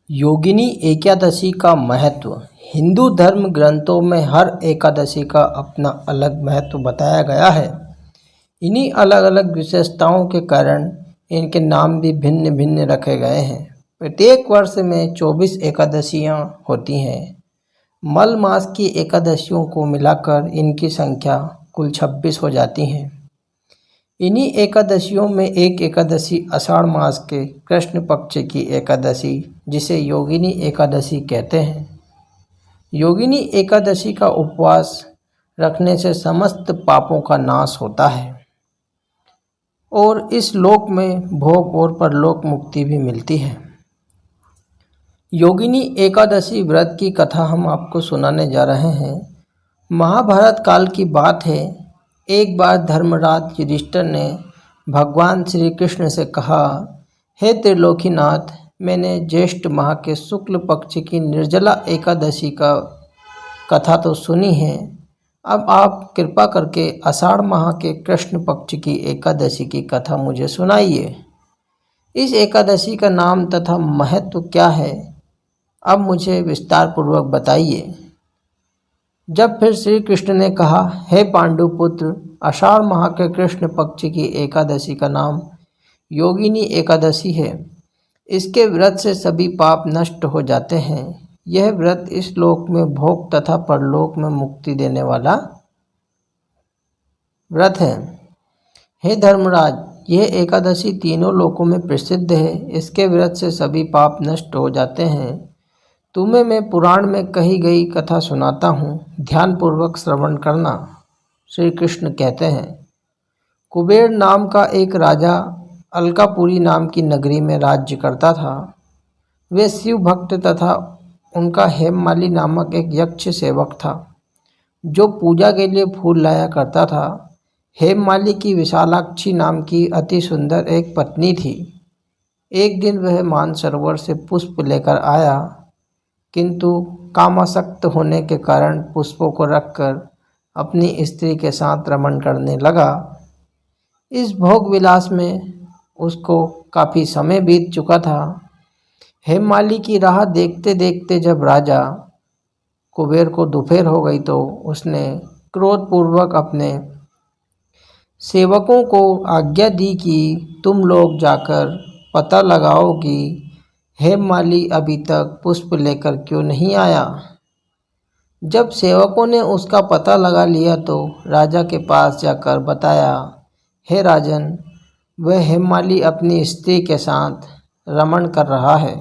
योगिनी एकादशी का महत्व। हिंदू धर्म ग्रंथों में हर एकादशी का अपना अलग महत्व बताया गया है। इन्हीं अलग अलग विशेषताओं के कारण इनके नाम भी भिन्न भिन्न रखे गए हैं। प्रत्येक वर्ष में 24 एकादशियां होती हैं। मल मास की एकादशियों को मिलाकर इनकी संख्या कुल 26 हो जाती हैं। इन्हीं एकादशियों में एक एकादशी आषाढ़ मास के कृष्ण पक्ष की एकादशी, जिसे योगिनी एकादशी कहते हैं। योगिनी एकादशी का उपवास रखने से समस्त पापों का नाश होता है और इस लोक में भोग और परलोक मुक्ति भी मिलती है। योगिनी एकादशी व्रत की कथा हम आपको सुनाने जा रहे हैं। महाभारत काल की बात है। एक बार धर्मराज युधिष्ठिर ने भगवान श्री कृष्ण से कहा, हे त्रिलोकीनाथ, मैंने ज्येष्ठ माह के शुक्ल पक्ष की निर्जला एकादशी का कथा तो सुनी है। अब आप कृपा करके आषाढ़ माह के कृष्ण पक्ष की एकादशी की कथा मुझे सुनाइए। इस एकादशी का नाम तथा महत्व क्या है, अब मुझे विस्तार पूर्वक बताइए। जब फिर श्री कृष्ण ने कहा, हे पांडुपुत्र, आषाढ़ माह के कृष्ण पक्ष की एकादशी का नाम योगिनी एकादशी है। इसके व्रत से सभी पाप नष्ट हो जाते हैं। यह व्रत इस लोक में भोग तथा परलोक में मुक्ति देने वाला व्रत है। हे धर्मराज, यह एकादशी तीनों लोकों में प्रसिद्ध है। इसके व्रत से सभी पाप नष्ट हो जाते हैं। तुम्हें मैं पुराण में कही गई कथा सुनाता हूँ, ध्यानपूर्वक श्रवण करना। श्री कृष्ण कहते हैं, कुबेर नाम का एक राजा अलकापुरी नाम की नगरी में राज्य करता था। वे शिव भक्त तथा उनका हेममाली नामक एक यक्ष सेवक था, जो पूजा के लिए फूल लाया करता था। हेममाली की विशालाक्षी नाम की अति सुंदर एक पत्नी थी। एक दिन वह मानसरोवर से पुष्प लेकर आया, किंतु कामासक्त होने के कारण पुष्पों को रखकर अपनी स्त्री के साथ रमण करने लगा। इस भोग विलास में उसको काफ़ी समय बीत चुका था। हेममाली की राह देखते देखते जब राजा कुबेर को दोपहर हो गई, तो उसने क्रोधपूर्वक अपने सेवकों को आज्ञा दी कि तुम लोग जाकर पता लगाओ कि हेममाली अभी तक पुष्प लेकर क्यों नहीं आया। जब सेवकों ने उसका पता लगा लिया तो राजा के पास जाकर बताया, हे राजन, वह हेममाली अपनी स्त्री के साथ रमण कर रहा है।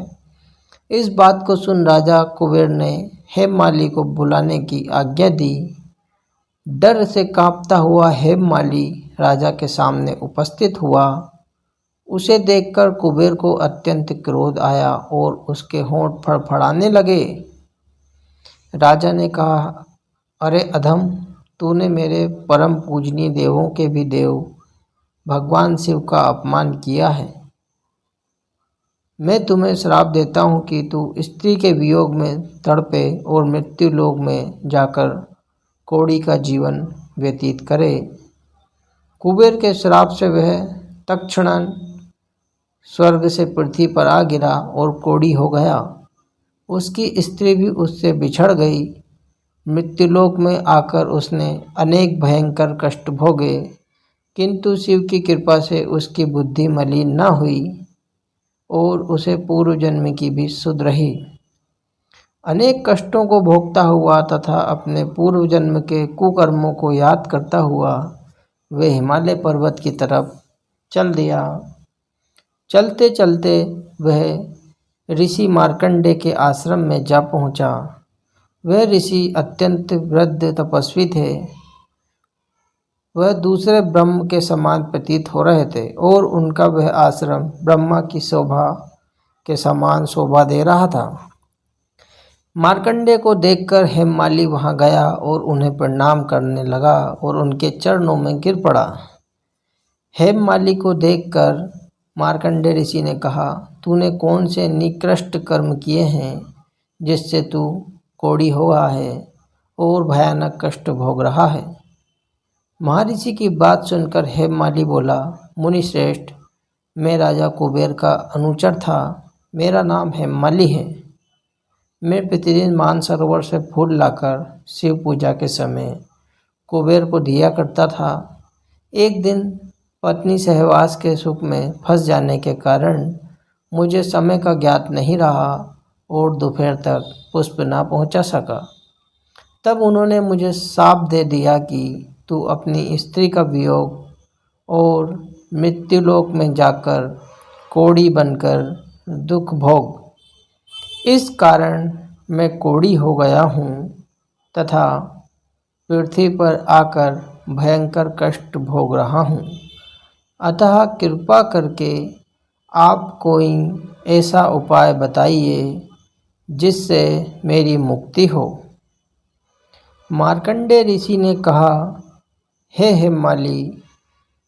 इस बात को सुन राजा कुबेर ने हेममाली को बुलाने की आज्ञा दी। डर से कांपता हुआ हेममाली राजा के सामने उपस्थित हुआ। उसे देखकर कुबेर को अत्यंत क्रोध आया और उसके होंठ फड़फड़ाने लगे। राजा ने कहा, अरे अधम, तूने मेरे परम पूजनीय देवों के भी देव भगवान शिव का अपमान किया है। मैं तुम्हें श्राप देता हूँ कि तू स्त्री के वियोग में तड़पे और मृत्यु लोक में जाकर कौड़ी का जीवन व्यतीत करे। कुबेर के श्राप से वह तत्क्षण स्वर्ग से पृथ्वी पर आ गिरा और कौड़ी हो गया। उसकी स्त्री भी उससे बिछड़ गई। मृत्युलोक में आकर उसने अनेक भयंकर कष्ट भोगे, किंतु शिव की कृपा से उसकी बुद्धि मलिन न हुई और उसे पूर्व जन्म की भी सुध रही। अनेक कष्टों को भोगता हुआ तथा अपने पूर्व जन्म के कुकर्मों को याद करता हुआ वह हिमालय पर्वत की तरफ चल दिया। चलते चलते वह ऋषि मार्कंडेय के आश्रम में जा पहुंचा। वह ऋषि अत्यंत वृद्ध तपस्वी थे। वह दूसरे ब्रह्म के समान प्रतीत हो रहे थे और उनका वह आश्रम ब्रह्मा की शोभा के समान शोभा दे रहा था। मार्कंडेय को देखकर हेममाली वहां गया और उन्हें प्रणाम करने लगा और उनके चरणों में गिर पड़ा। हेममाली को देखकर मार्कंडेय ऋषि ने कहा, तूने कौन से निकृष्ट कर्म किए हैं जिससे तू कौड़ी हो रहा है और भयानक कष्ट भोग रहा है। महर्षि की बात सुनकर हेममाली बोला, मुनि श्रेष्ठ, मैं राजा कुबेर का अनुचर था। मेरा नाम हेममाली है। मैं प्रतिदिन मानसरोवर से फूल लाकर शिव पूजा के समय कुबेर को दिया करता था। एक दिन पत्नी सहवास के सुख में फंस जाने के कारण मुझे समय का ज्ञात नहीं रहा और दोपहर तक पुष्प ना पहुंचा सका। तब उन्होंने मुझे शाप दे दिया कि तू अपनी स्त्री का वियोग और मृत्युलोक में जाकर कोढ़ी बनकर दुख भोग। इस कारण मैं कोढ़ी हो गया हूँ तथा पृथ्वी पर आकर भयंकर कष्ट भोग रहा हूँ। अतः कृपा करके आप कोई ऐसा उपाय बताइए जिससे मेरी मुक्ति हो। मार्कंडेय ऋषि ने कहा, हे हेममाली,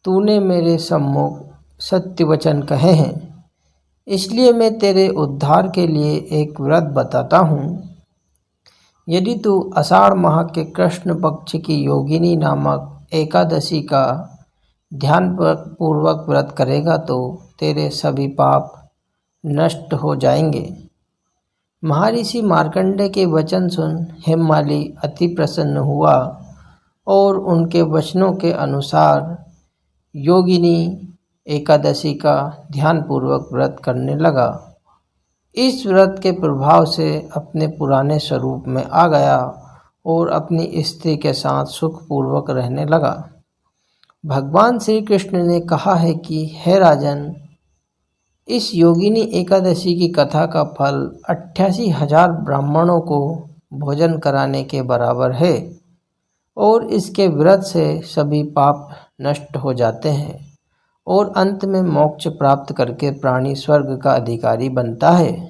तूने मेरे सम्मुख सत्य वचन कहे हैं, इसलिए मैं तेरे उद्धार के लिए एक व्रत बताता हूँ। यदि तू आषाढ़ माह के कृष्ण पक्ष की योगिनी नामक एकादशी का ध्यान पूर्वक व्रत करेगा तो तेरे सभी पाप नष्ट हो जाएंगे। महर्षि मार्कंडेय के वचन सुन हेममाली अति प्रसन्न हुआ और उनके वचनों के अनुसार योगिनी एकादशी का ध्यानपूर्वक व्रत करने लगा। इस व्रत के प्रभाव से अपने पुराने स्वरूप में आ गया और अपनी स्त्री के साथ सुखपूर्वक रहने लगा। भगवान श्री कृष्ण ने कहा है कि हे राजन, इस योगिनी एकादशी की कथा का फल 88,000 ब्राह्मणों को भोजन कराने के बराबर है और इसके व्रत से सभी पाप नष्ट हो जाते हैं और अंत में मोक्ष प्राप्त करके प्राणी स्वर्ग का अधिकारी बनता है।